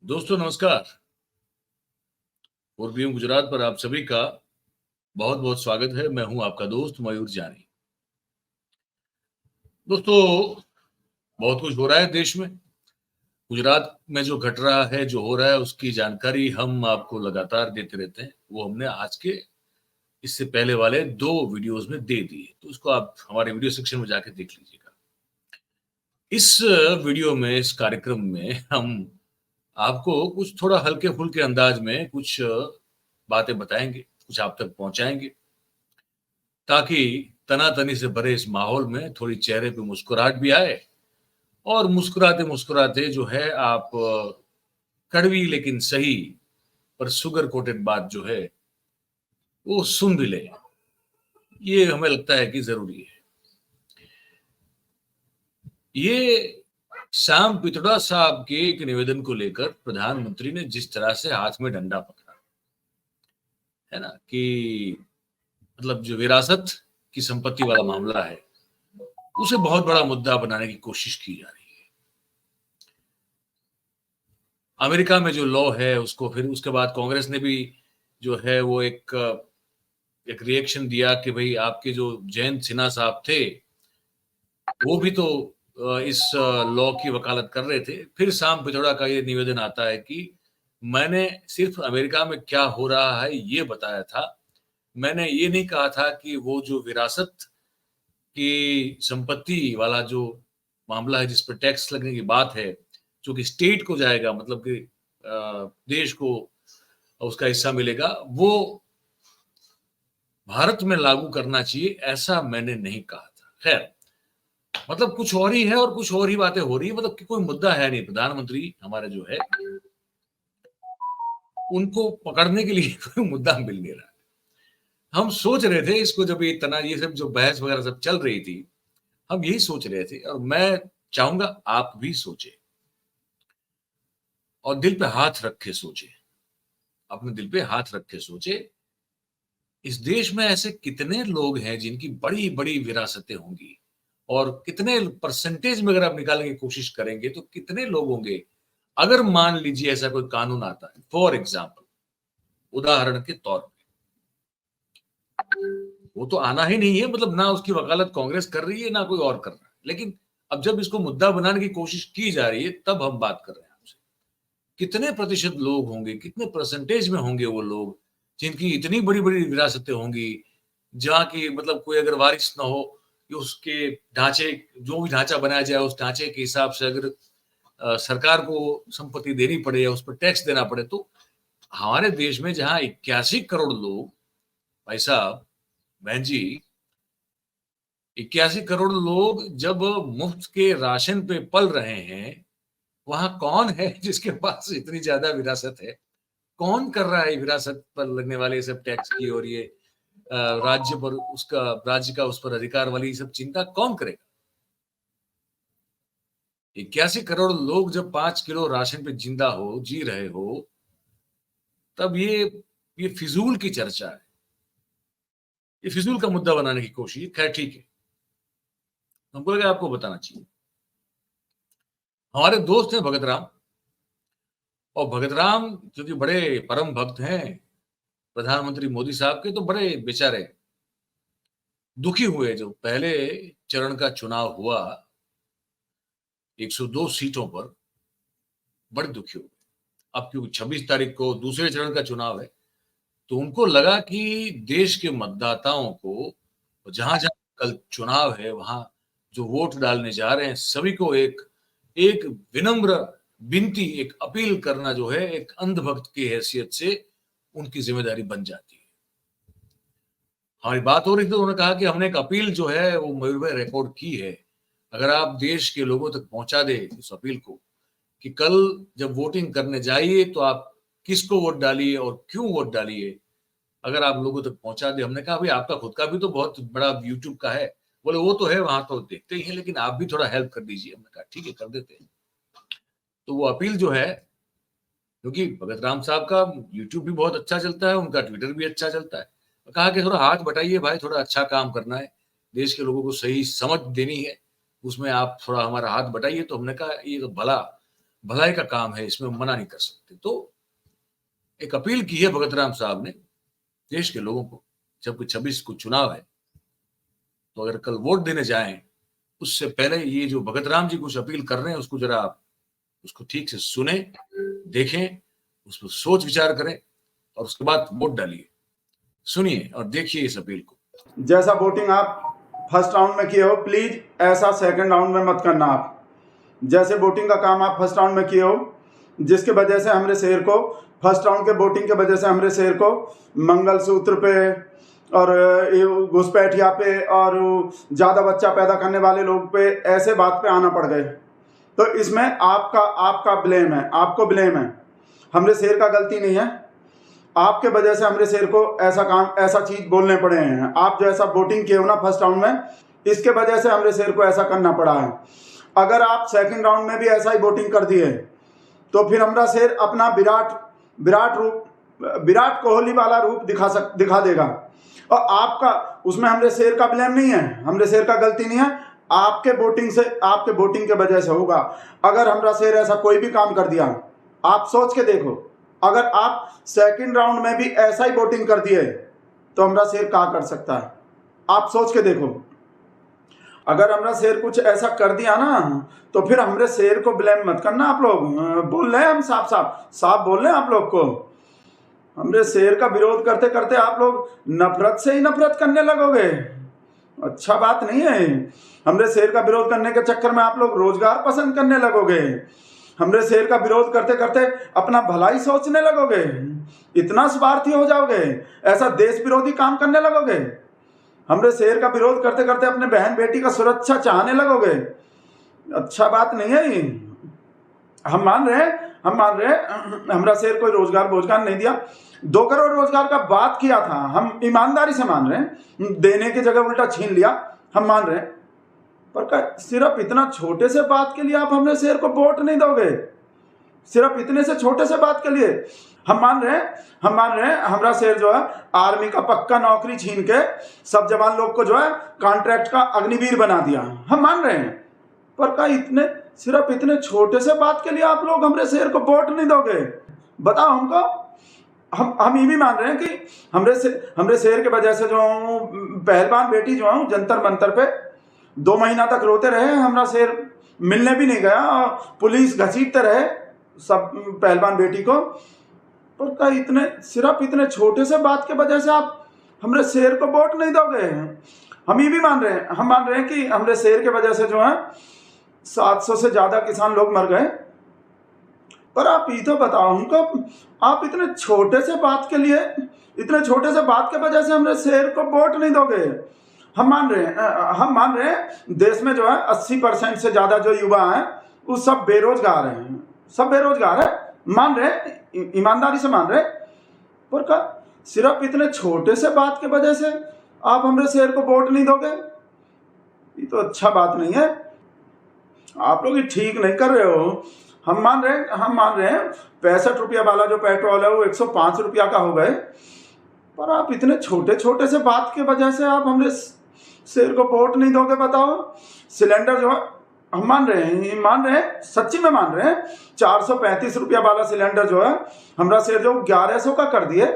दोस्तों नमस्कार। पूर्वी गुजरात पर आप सभी का बहुत बहुत स्वागत है। मैं हूं आपका दोस्त मयूर जानी। दोस्तों, बहुत कुछ हो रहा है देश में। गुजरात में जो घट रहा है, जो हो रहा है, उसकी जानकारी हम आपको लगातार देते रहते हैं। वो हमने आज के इससे पहले वाले 2 वीडियोस में दे दिए, तो उसको आप हमारे वीडियो सेक्शन में जाके देख लीजिएगा। इस वीडियो में, इस कार्यक्रम में हम आपको कुछ थोड़ा हल्के फुल्के अंदाज में कुछ बातें बताएंगे, कुछ आप तक पहुंचाएंगे, ताकि तनातनी से भरे इस माहौल में थोड़ी चेहरे पे मुस्कुराहट भी आए और मुस्कुराते मुस्कुराते जो है आप कड़वी लेकिन सही पर सुगर कोटेड बात जो है वो सुन भी ले। ये हमें लगता है कि जरूरी है। ये श्याम पित्रोड़ा साहब के एक निवेदन को लेकर प्रधानमंत्री ने जिस तरह से हाथ में डंडा पकड़ा है ना, कि मतलब जो विरासत की संपत्ति वाला मामला है उसे बहुत बड़ा मुद्दा बनाने की कोशिश की जा रही है। अमेरिका में जो लॉ है उसको, फिर उसके बाद कांग्रेस ने भी जो है वो एक एक रिएक्शन दिया कि भाई आपके जो जयंत सिन्हा साहब थे वो भी तो इस लॉ की वकालत कर रहे थे। फिर श्याम पित्रोड़ा का ये निवेदन आता है कि मैंने सिर्फ अमेरिका में क्या हो रहा है ये बताया था, मैंने ये नहीं कहा था कि वो जो विरासत की संपत्ति वाला जो मामला है जिस पर टैक्स लगने की बात है, जो कि स्टेट को जाएगा, मतलब कि देश को उसका हिस्सा मिलेगा, वो भारत में लागू करना चाहिए, ऐसा मैंने नहीं कहा था। खैर, मतलब कुछ और ही है और कुछ और ही बातें हो रही है, मतलब कि कोई मुद्दा है नहीं। प्रधानमंत्री हमारे जो है उनको पकड़ने के लिए कोई मुद्दा मिल नहीं रहा। हम सोच रहे थे इसको, जब ये सब जो बहस वगैरह सब चल रही थी, हम यही सोच रहे थे और मैं चाहूंगा आप भी सोचे और दिल पे हाथ रख के सोचे, अपने दिल पे हाथ रख के सोचे। इस देश में ऐसे कितने लोग हैं जिनकी बड़ी बड़ी विरासतें होंगी, और कितने परसेंटेज में अगर आप निकालने की कोशिश करेंगे तो कितने लोग होंगे अगर मान लीजिए ऐसा कोई कानून आता है। फॉर एग्जाम्पल, उदाहरण के तौर पे, वो तो आना ही नहीं है, मतलब ना उसकी वकालत कांग्रेस कर रही है ना कोई और कर रहा है, लेकिन अब जब इसको मुद्दा बनाने की कोशिश की जा रही है तब हम बात कर रहे हैं आपसे। कितने प्रतिशत लोग होंगे, कितने परसेंटेज में होंगे वो लोग जिनकी इतनी बड़ी बड़ी विरासतें होंगी, जहाँ की मतलब कोई अगर वारिस ना हो, कि उसके ढांचे, जो भी ढांचा बनाया जाए उस ढांचे के हिसाब से अगर सरकार को संपत्ति देनी पड़े या उस पर टैक्स देना पड़े, तो हमारे देश में जहाँ 81 करोड़ लोग, भाई साहब, बहन जी, 81 करोड़ लोग जब मुफ्त के राशन पे पल रहे हैं, वहां कौन है जिसके पास इतनी ज्यादा विरासत है? कौन कर रहा है विरासत पर लगने वाले सब टैक्स की, और ये राज्य पर उसका, राज्य का उस पर अधिकार वाली सब चिंता कौन करेगा? 81 करोड़ लोग जब 5 किलो राशन पे जिंदा हो, जी रहे हो, तब ये फिजूल की चर्चा है, ये फिजूल का मुद्दा बनाने की कोशिश। खैर ठीक है, हमको लगा आपको बताना चाहिए। हमारे दोस्त हैं भगत राम, और भगत राम जो कि बड़े परम भक्त हैं प्रधानमंत्री मोदी साहब के, तो बड़े बेचारे दुखी हुए जो पहले चरण का चुनाव हुआ 102 सीटों पर, बड़े दुखी हुए। अब क्योंकि 26 तारीख को दूसरे चरण का चुनाव है, तो उनको लगा कि देश के मतदाताओं को जहां जहां कल चुनाव है वहां जो वोट डालने जा रहे हैं सभी को एक एक विनम्र विनती, एक अपील करना जो है एक अंधभक्त की हैसियत से उनकी जिम्मेदारी बन जाती है। हमारी बात हो रही थी तो उन्होंने कहा कि हमने एक अपील जो है वो मयूर भाई रिकॉर्ड की है, अगर आप देश के लोगों तक पहुंचा दे इस अपील को, कि कल जब वोटिंग करने जाइए तो आप किसको वोट डालिए और क्यों वोट डालिए, अगर आप लोगों तक पहुंचा दे। हमने कहा भाई आपका खुद का भी तो बहुत बड़ा यूट्यूब का है, बोले वो तो है, वहां तो देखते ही है, लेकिन आप भी थोड़ा हेल्प कर दीजिए। हमने कहा ठीक है, कर देते हैं। तो वो अपील जो है, क्योंकि भगत राम साहब का यूट्यूब भी बहुत अच्छा चलता है, उनका ट्विटर भी अच्छा चलता है, कहा कि थोड़ा हाथ बटाइए भाई, थोड़ा अच्छा काम करना है, देश के लोगों को सही समझ देनी है, उसमें आप थोड़ा हमारा हाथ बटाइए। तो हमने कहा ये तो भला भलाई का काम है, इसमें मना नहीं कर सकते। तो एक अपील की है भगत राम साहब ने देश के लोगों को, जब 26 को चुनाव है, तो अगर कल वोट देने जाएं, उससे पहले ये जो भगत राम जी कुछ अपील कर रहे हैं, उसको जरा आप उसको ठीक से सुने, देखें, उस पर सोच विचार करें और उसके बाद वोट डालिए। सुनिए और देखिए इस अपील को। जैसा वोटिंग आप फर्स्ट राउंड में किए हो, प्लीज ऐसा सेकंड राउंड में मत करना। आप जैसे वोटिंग का काम आप फर्स्ट राउंड में किए हो, जिसके वजह से हमारे शहर को फर्स्ट राउंड के वोटिंग के वजह से हमारे शहर को मंगलसूत्र पे और घुसपैठिया पे और ज़्यादा बच्चा पैदा करने वाले लोग पे ऐसे बात पे आना पड़ गए। तो इसमें आपका ब्लेम है, आपको ब्लेम है, हमारे शहर का गलती नहीं है। आपके वजह से हमारे शहर को ऐसा चीज़ बोलने पड़े हैं। आप जो ऐसा वोटिंग किए हो ना फर्स्ट राउंड में, इसके वजह से हमारे शहर को ऐसा करना पड़ा है। अगर आप सेकंड राउंड में भी ऐसा ही वोटिंग कर दिए तो फिर हमारा शहर अपना विराट कोहली वाला रूप दिखा देगा। और आपका उसमें हमारे शहर का ब्लेम नहीं है, हमारे शहर का गलती नहीं है, आपके वोटिंग के वजह से होगा। अगर हमारा शहर ऐसा कोई भी काम कर दिया, आप सोच के देखो, अगर आप सेकंड राउंड में भी ऐसा ही वोटिंग कर दिए तो हमारा शहर क्या कर सकता है, आप सोच के देखो। अगर हमारा शहर कुछ ऐसा कर दिया ना, तो फिर हमारे शहर को ब्लेम मत करना। आप लोग बोल रहे हैं, हम साफ बोल रहे हैं आप लोग को। हमारे शहर का विरोध करते करते आप लोग नफरत से ही नफरत करने लगोगे, अच्छा बात नहीं है। हमारे शहर का विरोध करने के चक्कर में आप लोग रोजगार पसंद करने लगोगे, हमारे शहर का विरोध करते करते अपना भलाई सोचने लगोगे, इतना स्वार्थी हो जाओगे, ऐसा देश विरोधी काम करने लगोगे। हमारे शहर का विरोध करते करते अपने बहन बेटी का सुरक्षा चाहने लगोगे, अच्छा बात नहीं है ये। हम मान रहे हैं हमारा शहर कोई रोजगार नहीं दिया। 2 करोड़ रोजगार का बात किया था, हम ईमानदारी से मान रहे हैं, देने की जगह उल्टा छीन लिया, हम मान रहे हैं। पर सिर्फ इतना छोटे से बात के लिए आप हमारे शहर को वोट नहीं दोगे, सिर्फ इतने से छोटे से बात के लिए। हम मान रहे हैं हमारा शहर जो है आर्मी का पक्का नौकरी छीन के सब जवान लोग को जो है कॉन्ट्रैक्ट का अग्निवीर बना दिया, हम मान रहे हैं। पर सिर्फ इतने छोटे से बात के लिए आप लोग हमारे शहर को वोट नहीं दोगे, बताओ हमको। हम ये भी मान रहे हैं कि हमारे शहर के वजह से जो पहलवान बेटी जो है जंतर मंतर पे 2 महीना तक रोते रहे, हमारा शहर मिलने भी नहीं गया, पुलिस घसीटते रहे सब पहलवान बेटी को। पर सिर्फ इतने छोटे से बात के वजह से आप हमारे शहर को वोट नहीं दोगे। हम ये भी मान रहे हैं कि हमारे शहर के वजह से जो है 700 से ज्यादा किसान लोग मर गए। पर आप ये तो बताओ हमको, आप इतने छोटे से बात के वजह से हमारे शहर को वोट नहीं दोगे। हम मान रहे हैं देश में जो है 80% से ज्यादा जो युवा हैं वो सब बेरोजगार हैं, मान रहे हैं, ईमानदारी से मान रहे हैं। पर सिर्फ इतने छोटे से बात के वजह से आप हमारे शहर को वोट नहीं दोगे, ये तो अच्छा बात नहीं है। आप लोग ये ठीक नहीं कर रहे हो। हम मान रहे हैं 65 रुपया वाला जो पेट्रोल है वो 105 रुपया का हो गए। पर आप इतने छोटे से बात के वजह से आप हमारे शहर को वोट नहीं दोगे, बताओ। सिलेंडर जो है हम मान रहे हैं, सच्ची में मान रहे हैं, 435 रुपया वाला सिलेंडर जो है हमारा शहर जो 1100 का कर दिए,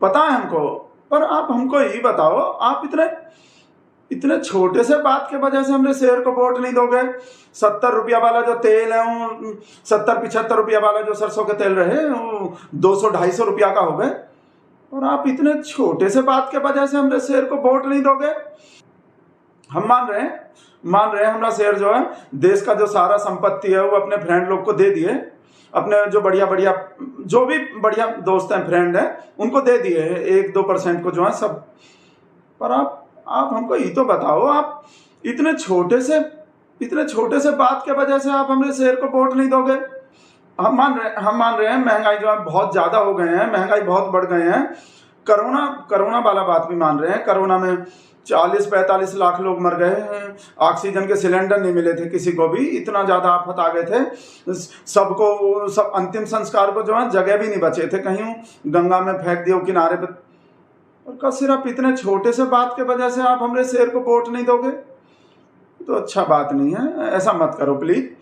पता है हमको। पर आप हमको यही बताओ, आप इतने छोटे से बात के वजह से हमारे शहर को वोट नहीं दोगे। 70 रुपया वाला जो तेल है, 70-75 रुपया वाला जो सरसों के तेल रहे वो 200-250 रुपया का हो गए। और आप इतने छोटे से बात के वजह से हमारे शहर को वोट नहीं दोगे। हम मान रहे हैं हमारा शहर जो है देश का जो सारा संपत्ति है वो अपने फ्रेंड लोग को दे दिए, अपने जो भी बढ़िया दोस्त हैं, फ्रेंड हैं, उनको दे दिए 1-2% को जो है सब। पर आप हमको ये तो बताओ, आप इतने छोटे से बात के वजह से आप हमारे शहर को वोट नहीं दोगे। हम मान रहे हैं महंगाई जो है बहुत ज्यादा हो गए हैं, महंगाई बहुत बढ़ गए हैं। कोरोना वाला बात भी मान रहे हैं, कोरोना में 40-45 लाख लोग मर गए हैं, ऑक्सीजन के सिलेंडर नहीं मिले थे किसी को भी, इतना ज्यादा आफत आ गए थे। सब अंतिम संस्कार को जो है जगह भी नहीं बचे थे, कहीं गंगा में फेंक दिया किनारे पे। और सिर्फ इतने छोटे से बात के वजह से आप हमारे शहर को वोट नहीं दोगे, तो अच्छा बात नहीं है, ऐसा मत करो प्लीज।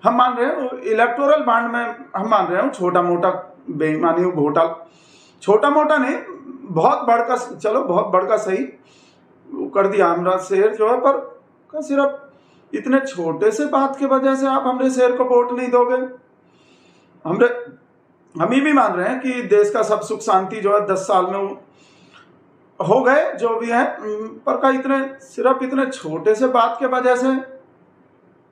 हम मान रहे हैं इलेक्टोरल बॉन्ड में, हम मान रहे हैं छोटा मोटा बेईमानी घोटाला, छोटा मोटा नहीं, बहुत बड़का, चलो बहुत बड़का सही कर दिया हमारा शेर जो है, पर सिर्फ इतने छोटे से बात की वजह से आप हमारे शेर को वोट नहीं दोगे। हम ये भी मान रहे हैं कि देश का सब सुख शांति जो है 10 साल में हो गए जो भी है, पर का इतने सिर्फ इतने छोटे से बात के वजह से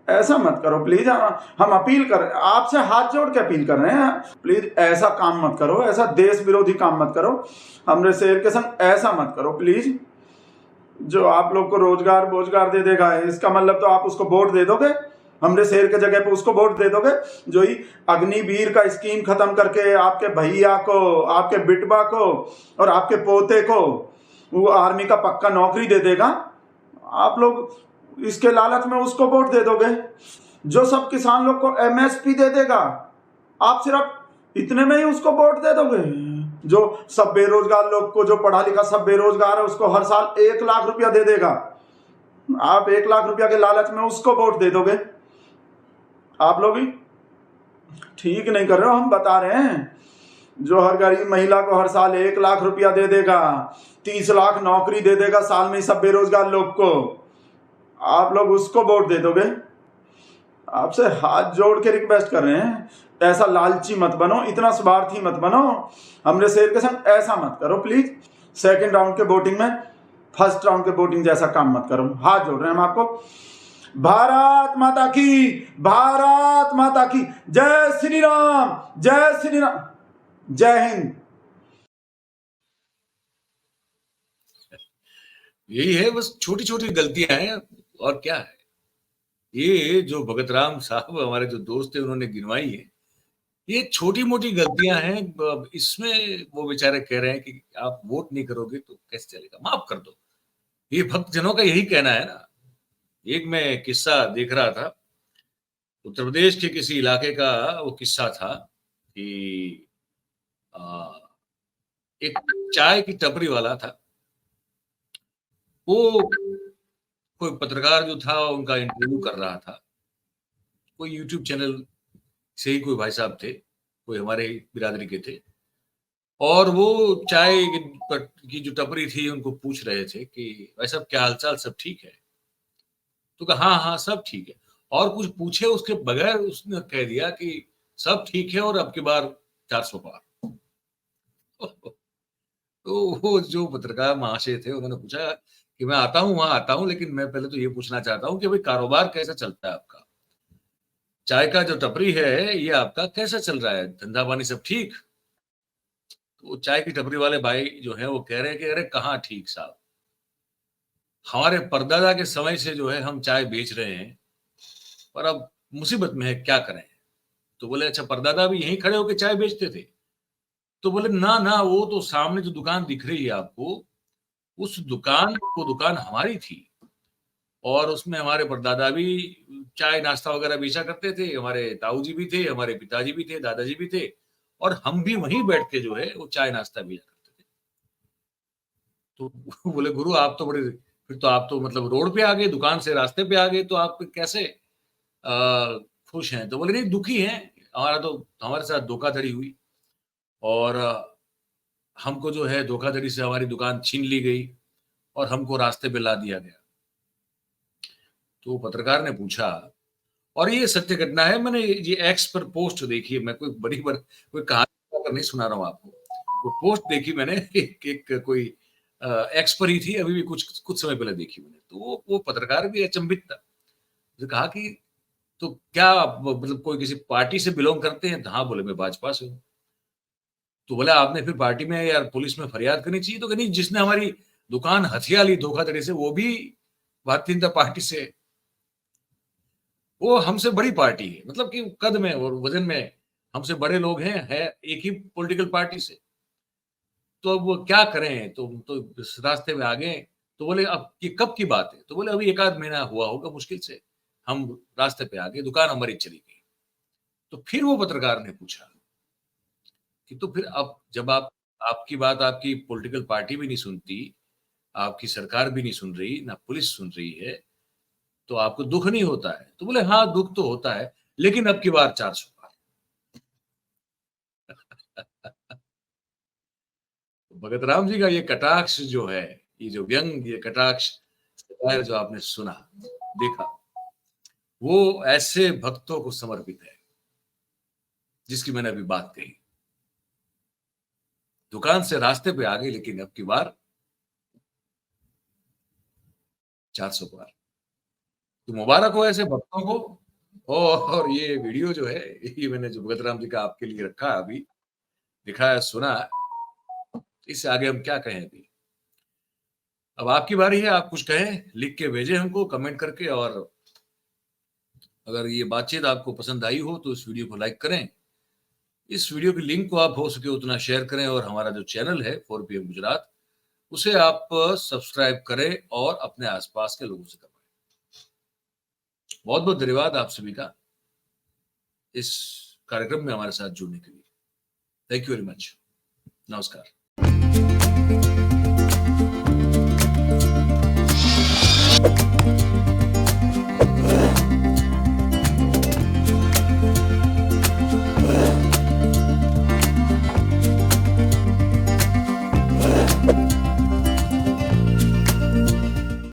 ऐसा मत करो प्लीज। हम अपील कर आपसे हाथ जोड़ के अपील कर रहे हैं, प्लीज ऐसा काम मत करो, ऐसा देश विरोधी काम मत करो, हमरे शेर के संग ऐसा मत करो प्लीज। जो आप लोग को रोजगार दे देगा, इसका मतलब तो आप उसको वोट दे दोगे, हमरे शेर के जगह पे उसको वोट दे दोगे जो ही अग्निवीर का स्कीम खत्म करके आपके भैया को, आपके बिटवा को और आपके पोते को वो आर्मी का पक्का नौकरी दे देगा। आप लोग इसके लालच में उसको वोट दे दोगे। जो सब किसान लोग को एमएसपी दे देगा, आप सिर्फ इतने में ही उसको वोट दे दोगे। जो सब बेरोजगार लोग को, जो पढ़ा लिखा सब बेरोजगार है, उसको हर साल 1 लाख रुपया दे देगा, आप 1 लाख रुपया के लालच में उसको वोट दे दोगे। आप लोग ही ठीक नहीं कर रहे हो, हम बता रहे हैं। जो हर गरीब महिला को हर साल 1 लाख रुपया दे देगा, 30 लाख नौकरी दे देगा साल में सब बेरोजगार लोग को, आप लोग उसको वोट दे दोगे। आपसे हाथ जोड़ के रिक्वेस्ट कर रहे हैं, ऐसा लालची मत बनो, इतना स्वार्थी मत बनो, हमरे शेर के संग ऐसा मत करो प्लीज। सेकंड राउंड के वोटिंग में फर्स्ट राउंड के वोटिंग जैसा काम मत करो। हाथ जोड़ रहे हैं हम आपको। भारत माता की, भारत माता की जय श्री राम, जय श्री राम, जय हिंद। यही है, बस छोटी छोटी गलतियां हैं और क्या है। ये जो भगत राम साहब हमारे जो दोस्त थे उन्होंने गिनवाई है, ये छोटी मोटी गलतियां हैं। इसमें वो बेचारे कह रहे हैं कि आप वोट नहीं करोगे तो कैसे चलेगा, माफ कर दो। ये भक्तजनों का यही कहना है ना। एक मैं किस्सा देख रहा था, उत्तर प्रदेश के किसी इलाके का वो किस्सा था कि एक चाय की टपरी वाला था, वो कोई पत्रकार जो था उनका इंटरव्यू कर रहा था। कोई यूट्यूब चैनल से ही कोई भाई साहब थे, कोई हमारे बिरादरी के थे, और वो चाय की जो टपरी थी उनको पूछ रहे थे कि भाई साहब क्या हालचाल, सब ठीक है? तो कहा हाँ हाँ सब ठीक है, और कुछ पूछे उसके बगैर उसने कह दिया कि सब ठीक है और अब की बार 400 पार। तो वो जो पत्रकार महाशय थे उन्होंने पूछा कि मैं आता हूँ, वहां आता हूँ, लेकिन मैं पहले तो ये पूछना चाहता हूँ कि भाई कारोबार कैसा चलता है आपका? चाय का जो टपरी है ये आपका कैसा चल रहा है, धंधा पानी सब ठीक? तो चाय की टपरी वाले भाई जो है वो कह रहे हैं कि अरे कहाँ ठीक साहब, हमारे परदादा के समय से जो है हम चाय बेच रहे हैं, पर अब मुसीबत में है, क्या करें? तो बोले अच्छा परदादा भी यहीं खड़े होकर चाय बेचते थे? तो बोले ना ना, वो तो सामने जो दुकान दिख रही है आपको, उस दुकान हमारी थी, और उसमें हमारे परदादा भी चाय नाश्ता वगैरह बेचा करते थे, हमारे ताऊ जी भी थे, हमारे पिताजी भी थे, दादाजी भी थे, और हम भी वहीं बैठ के जो है वो चाय नाश्ता बेचा करते थे। तो बोले गुरु आप तो बड़े, फिर तो आप तो मतलब रोड पे आ गए, दुकान से रास्ते पे आ गए, तो आप कैसे खुश हैं? तो बोले नहीं दुखी हैं, हमारे साथ धोखाधड़ी हुई, और हमको जो है धोखाधड़ी से हमारी दुकान छीन ली गई और हमको रास्ते पे ला दिया गया। तो पत्रकार ने पूछा, और ये सत्य घटना है, मैंने ये एक्स पर पोस्ट देखी है, मैं कोई बड़ी कोई कहानी नहीं सुना रहा हूँ आपको, वो पोस्ट देखी मैंने एक कोई एक्स पर ही थी, अभी भी कुछ समय पहले देखी मैंने। तो वो पत्रकार भी अचंभित था, उसने कहा कि तो क्या मतलब कोई किसी पार्टी से बिलोंग करते हैं? तो हाँ बोले मैं भाजपा से हूँ। तो बोला आपने फिर पार्टी में या पुलिस में फरियाद करनी चाहिए। तो नहीं, जिसने हमारी दुकान हथिया ली धोखाधड़ी से वो भी भारतीय जनता पार्टी से, वो हमसे बड़ी पार्टी है, मतलब कि कद में और वजन में हमसे बड़े लोग हैं, है एक ही पॉलिटिकल पार्टी से। तो अब वो क्या करें, तो इस रास्ते में आ गए। तो बोले अब ये कब की बात है? तो बोले अभी 1 आध महीना हुआ होगा मुश्किल से, हम रास्ते पे आ गए, दुकान हमारी चली गई। तो फिर वो पत्रकार ने पूछा कि तो फिर अब जब आपकी बात आपकी पॉलिटिकल पार्टी भी नहीं सुनती, आपकी सरकार भी नहीं सुन रही, ना पुलिस सुन रही है, तो आपको दुख नहीं होता है? तो बोले हाँ दुख तो होता है, लेकिन अब की बार 400 पार। भगत राम जी का ये कटाक्ष जो है, ये जो व्यंग, ये कटाक्ष जो आपने सुना, देखा, वो ऐसे भक्तों को समर्पित है जिसकी मैंने अभी बात कही। दुकान से रास्ते पे आ गई, लेकिन अब की बार 400 पार। तो मुबारक हो ऐसे भक्तों को। और ये वीडियो जो है, ये मैंने जो भगत राम जी का आपके लिए रखा है, अभी दिखाया, सुना, इससे आगे हम क्या कहें अभी। अब आपकी बारी है, आप कुछ कहें, लिख के भेजें हमको कमेंट करके। और अगर ये बातचीत आपको पसंद आई हो तो इस वीडियो को लाइक करें, इस वीडियो की लिंक को आप हो सके उतना शेयर करें, और हमारा जो चैनल है 4PM गुजरात, उसे आप सब्सक्राइब करें और अपने आसपास के लोगों से करवाएं। बहुत बहुत धन्यवाद आप सभी का इस कार्यक्रम में हमारे साथ जुड़ने के लिए। Thank you very much. नमस्कार।